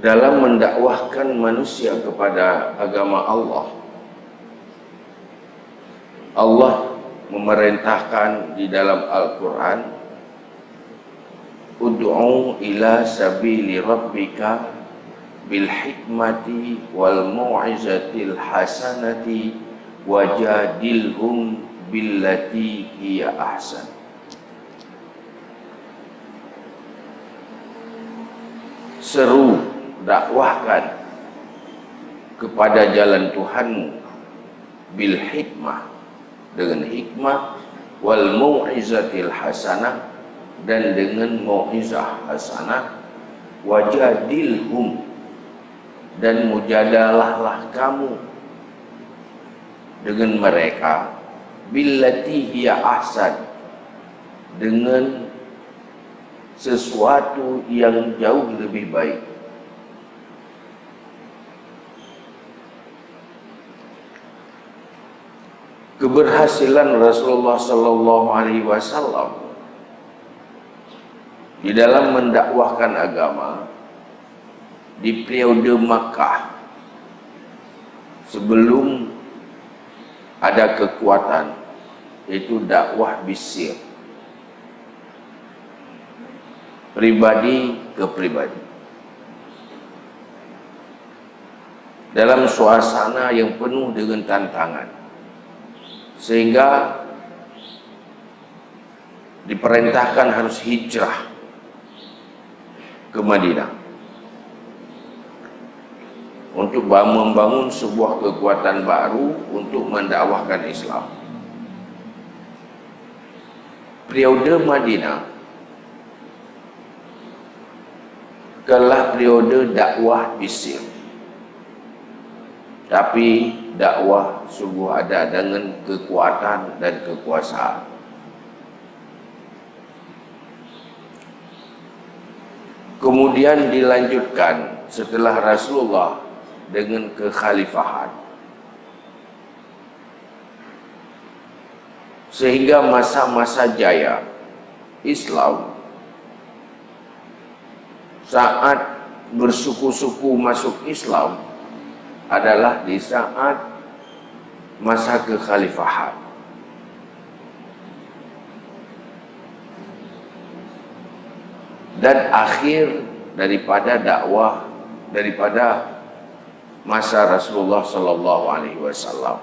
dalam mendakwahkan manusia kepada agama Allah. Allah memerintahkan di dalam Al-Quran, ud'u ila sabili rabbika bil hikmati wal mau'izatil hasanati wajadilhum billati hiya ahsan. Seru, dakwahkan kepada jalan Tuhanmu bil hikmah, dengan hikmah, wal mau'izatil hasanah, dan dengan mau'izah hasanah, wajadilhum, dan mujadalahlah kamu dengan mereka, billati hiya ahsan, dengan sesuatu yang jauh lebih baik. Keberhasilan Rasulullah sallallahu alaihi wasallam di dalam mendakwahkan agama di periode Makkah, sebelum ada kekuatan, yaitu dakwah bisir, pribadi ke pribadi, dalam suasana yang penuh dengan tantangan, sehingga diperintahkan harus hijrah ke Madinah untuk membangun sebuah kekuatan baru untuk mendakwahkan Islam. Periode Madinah adalah periode dakwah bisir, tapi dakwah sungguh ada dengan kekuatan dan kekuasaan. Kemudian dilanjutkan setelah Rasulullah dengan kekhalifahan, sehingga masa-masa jaya Islam saat bersuku-suku masuk Islam adalah di saat masa kekhalifahan. Dan akhir daripada dakwah, daripada masa Rasulullah sallallahu alaihi wasallam.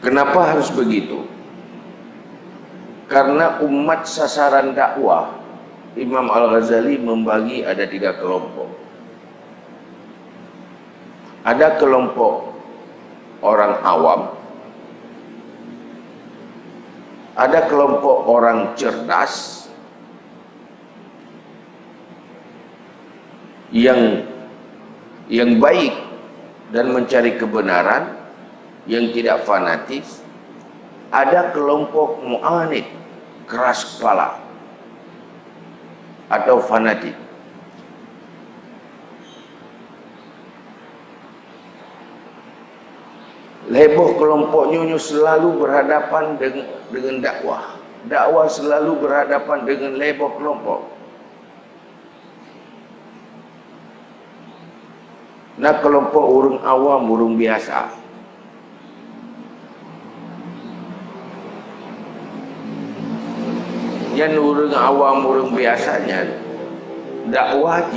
Kenapa harus begitu? Karena umat sasaran dakwah, Imam Al-Ghazali membagi ada 3 kelompok. Ada kelompok orang awam, ada kelompok orang cerdas yang baik dan mencari kebenaran, yang tidak fanatis. Ada kelompok mu'anid, keras kepala atau fanatik. Heboh kelompoknya selalu berhadapan dengan dakwah. Dakwah selalu berhadapan dengan heboh kelompok. Nah, kelompok orang awam, orang biasa, yang orang awam, orang biasanya dakwah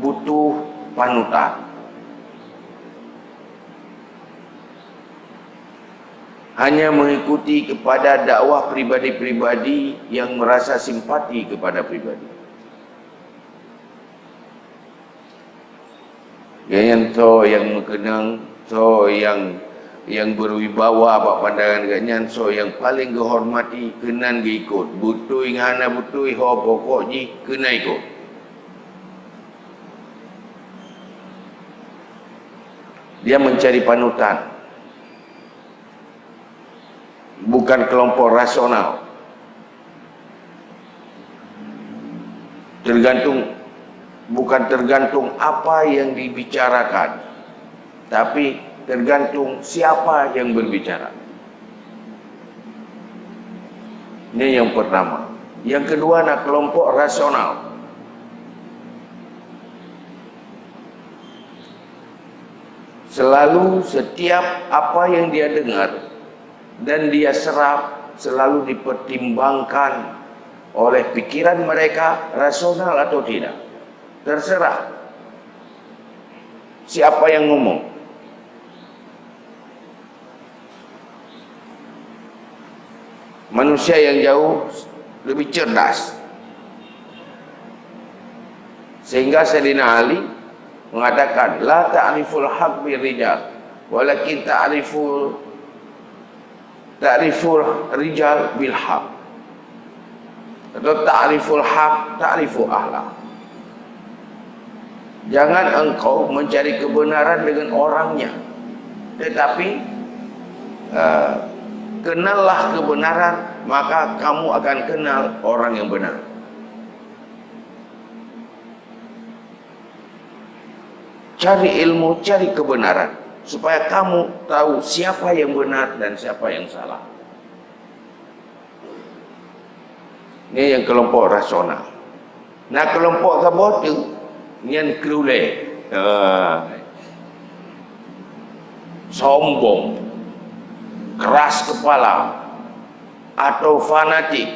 butuh panutan. Hanya mengikuti kepada dakwah pribadi-pribadi yang merasa simpati kepada pribadi. Yang mengenang, yang berwibawa apa pandangan ganyan, yang paling dihormati kenan ikut. Butui ngana butui ho pokok kena ikut. Dia mencari panutan. Bukan kelompok rasional. Bukan tergantung apa yang dibicarakan, tapi tergantung siapa yang berbicara. Ini yang pertama. Yang kedua, nak kelompok rasional. Selalu setiap apa yang dia dengar dan dia serap selalu dipertimbangkan oleh pikiran mereka, rasional atau tidak. Terserah siapa yang ngomong. Manusia yang jauh lebih cerdas, sehingga Sayyidina Ali mengatakan, la ta'riful haq birijal walakin ta'riful rijal bil haq, atau ta'riful haq ta'rifu ahla. Jangan engkau mencari kebenaran dengan orangnya, tetapi kenallah kebenaran, maka kamu akan kenal orang yang benar. Cari ilmu, cari kebenaran, supaya kamu tahu siapa yang benar dan siapa yang salah. Ini yang kelompok rasional. Nah, kelompok kabotu yang krule, sombong, keras kepala, atau fanatik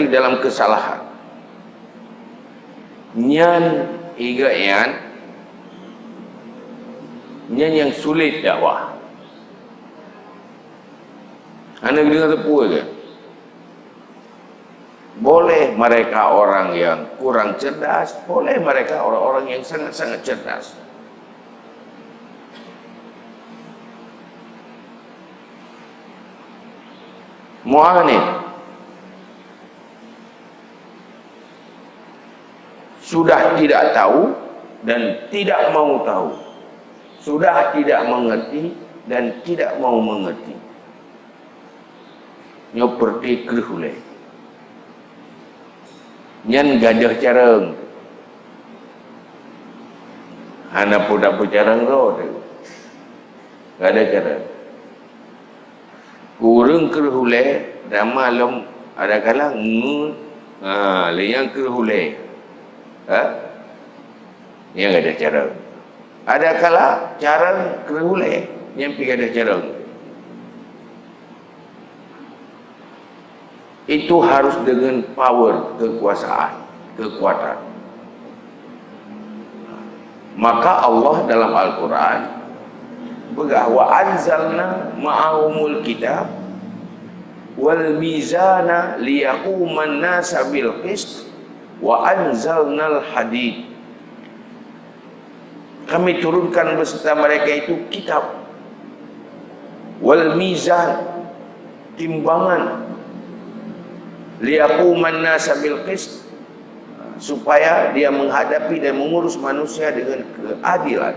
dalam kesalahan. Nyan yang sulit dakwah. Anda dengar tepuk ke? Boleh mereka orang yang kurang cerdas, boleh mereka orang-orang yang sangat-sangat cerdas. Mu'anid sudah tidak tahu dan tidak mau tahu, sudah tidak mengerti dan tidak mau mengerti. Nyoperti kerhule nyan gadah careng, hana pun tak bercareng roh, gadah careng. Kurang kerhule nama lom ada kala leyang kerhule, yang ada careng. Ada kala careng kerhule nyampi gadah careng. Itu harus dengan power, kekuasaan, kekuatan. Maka Allah dalam Al-Quran wa anzalna ma'ahumul kitab wal mizana liyaquman nasa bil qist wa anzalnal hadid. Kami turunkan beserta mereka itu kitab, wal mizan, timbangan, liyaquman nasa bil qist, supaya dia menghadapi dan mengurus manusia dengan keadilan.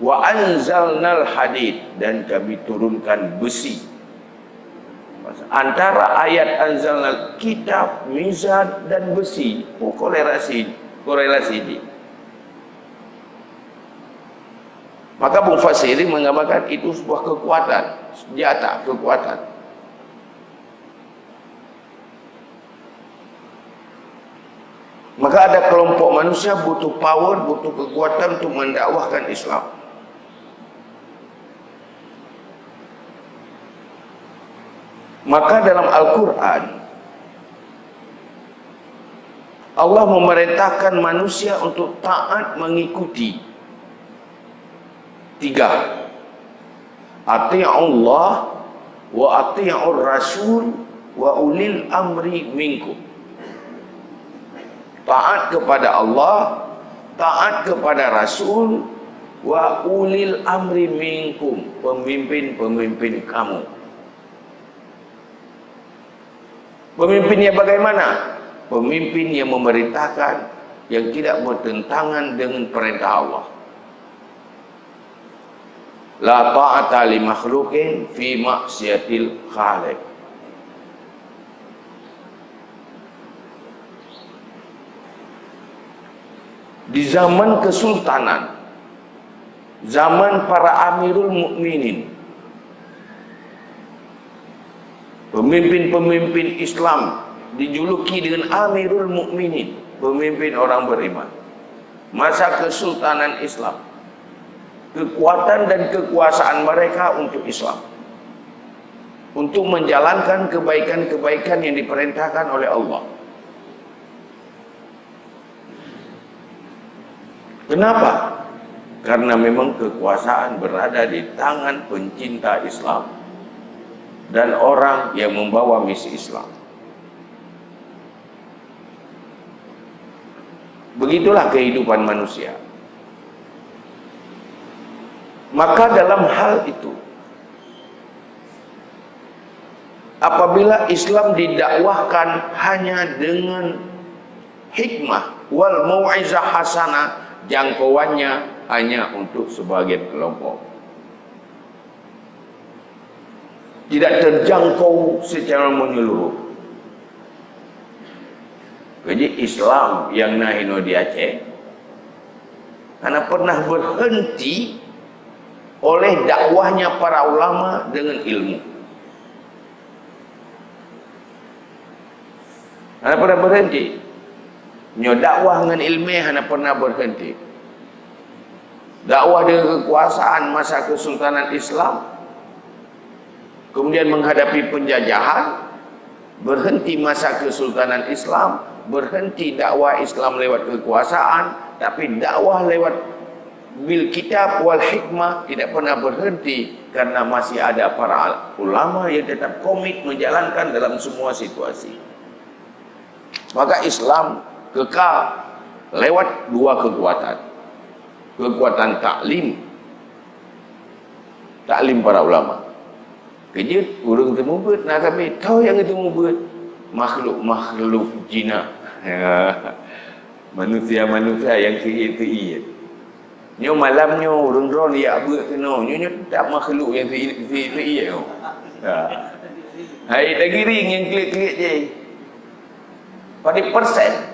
Wa anzalnal hadid, dan kami turunkan besi. Antara ayat anzalnal, kitab, mizan dan besi, korelasi ini. Maka mufassirin menggambarkan itu sebuah kekuatan, senjata kekuatan. Maka ada kelompok manusia butuh power, butuh kekuatan untuk mendakwahkan Islam. Maka dalam Al-Quran Allah memerintahkan manusia untuk taat mengikuti tiga: ati'ullah wa ati'ur rasul wa ulil amri minkum. Taat kepada Allah, taat kepada Rasul, wa ulil amri minkum, pemimpin-pemimpin kamu. Pemimpinnya bagaimana? Pemimpin yang memerintahkan, yang tidak bertentangan dengan perintah Allah. La ta'ata li makhlukin fi maksiatil khaliq. Di zaman kesultanan, zaman para amirul mukminin, Pemimpin-pemimpin Islam dijuluki dengan Amirul Mukminin, pemimpin orang beriman. Masa Kesultanan Islam, kekuatan dan kekuasaan mereka untuk Islam, untuk menjalankan kebaikan-kebaikan yang diperintahkan oleh Allah. Kenapa? Karena memang kekuasaan berada di tangan pencinta Islam dan orang yang membawa misi Islam. Begitulah kehidupan manusia. Maka dalam hal itu, apabila Islam didakwahkan hanya dengan hikmah wal mau'izah hasanah, jangkauannya hanya untuk sebagian kelompok, tidak terjangkau secara menyeluruh. Jadi Islam yang nahino di Aceh karena pernah berhenti oleh dakwahnya para ulama dengan ilmu. Karena pernah berhenti. Nyo dakwah dengan ilmu hanya pernah berhenti. Dakwah dengan kekuasaan masa Kesultanan Islam, kemudian menghadapi penjajahan, berhenti masa Kesultanan Islam, berhenti dakwah Islam lewat kekuasaan, tapi dakwah lewat bil kitab wal hikmah tidak pernah berhenti karena masih ada para ulama yang tetap komit menjalankan dalam semua situasi. Maka Islam kekal lewat dua kekuatan. Kekuatan taklim para ulama. Kejut urang temu beut nak sampai tahu yang itu beut makhluk jinak. Manusia-manusia yang TI. Nyo malamnya urang ron ya beut kena. Nyo tak makhluk yang TI. Hai dah giring yang klik-klik je. Pada persen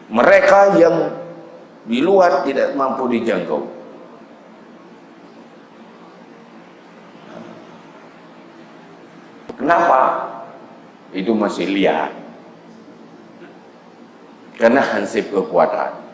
mereka yang di luar tidak mampu dijangkau. Kenapa? Itu masih liar. Karena hansip kekuatan.